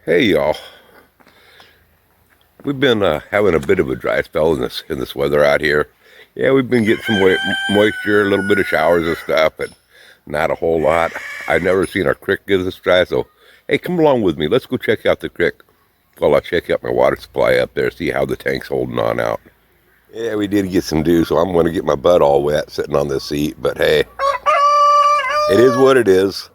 Hey y'all, we've been having a bit of a dry spell in this weather out here. Yeah, we've been getting some moisture, a little bit of showers and stuff, but not a whole lot. I've never seen our creek get this dry, so hey, come along with me. Let's go check out the creek while I check out my water supply up there, see how the tank's holding on out. Yeah, we did get some dew, so I'm going to get my butt all wet sitting on this seat, but hey, it is what it is.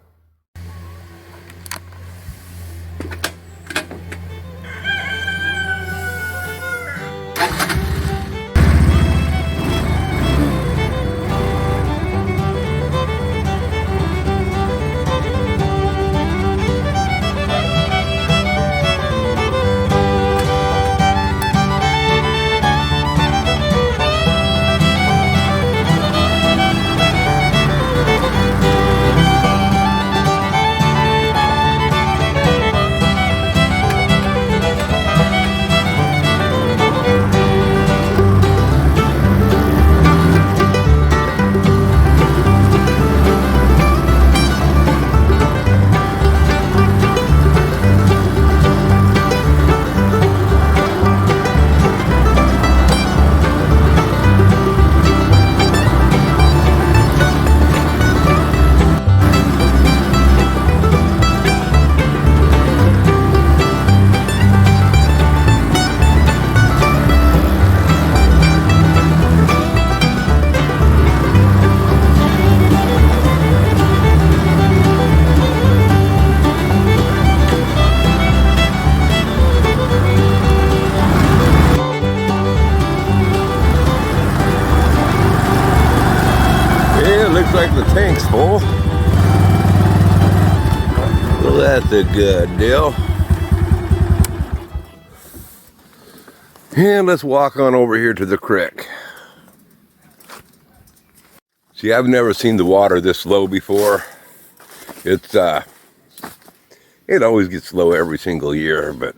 Looks like the tank's full. Well, that's a good deal. And let's walk on over here to the creek. See, I've never seen the water this low before. It always gets low every single year, but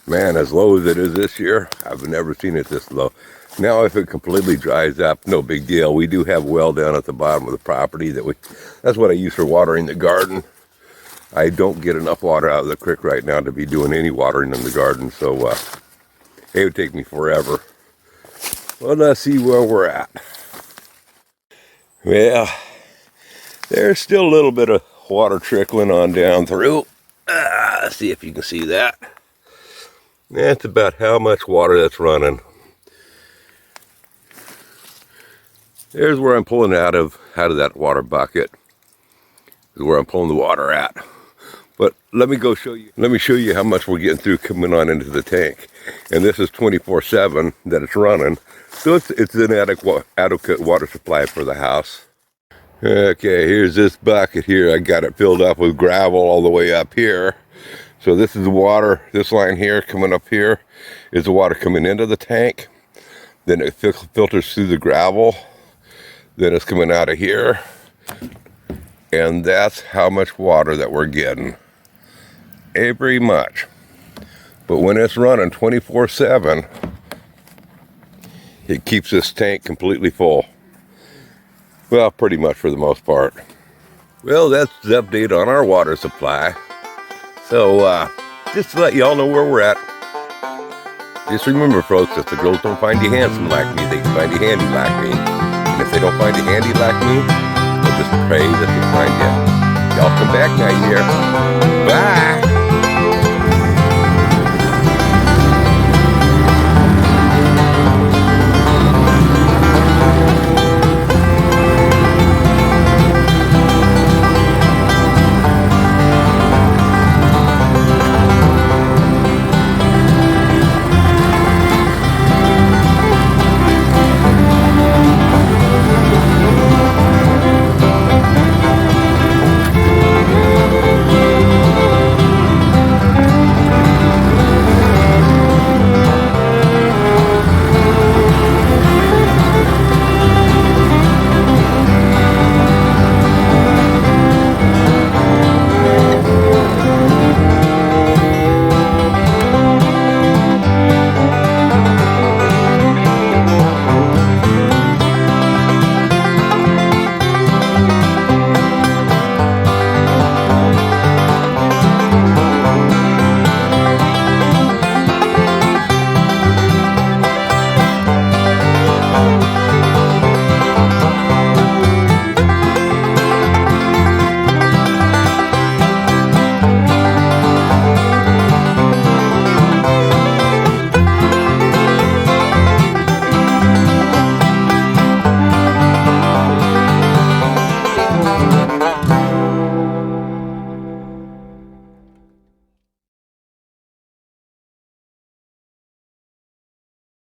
man, as low as it is this year, I've never seen it this low. Now, if it completely dries up, no big deal. We do have a well down at the bottom of the property that's what I use for watering the garden. I don't get enough water out of the creek right now to be doing any watering in the garden, so it would take me forever. Well, let's see where we're at. Well, there's still a little bit of water trickling on down through. See if you can see that. That's about how much water that's running. There's where I'm pulling out of that water bucket. Is where I'm pulling the water at. But let me show you how much we're getting through coming on into the tank. And this is 24/7 that it's running. So it's an adequate water supply for the house. Okay, here's this bucket here. I got it filled up with gravel all the way up here. So this is the water, this line here coming up here is the water coming into the tank. Then it filters through the gravel. Then it's coming out of here, and that's how much water that we're getting every much. But when it's running 24/7, it keeps this tank completely full. Well, pretty much for the most part. Well, that's the update on our water supply. So just to let y'all know where we're at. Just remember, folks, if the girls don't find you handsome like me, they can find you handy like me. And if they don't find you handy like me, they'll just pray that they find you. Y'all come back now, you hear? Bye!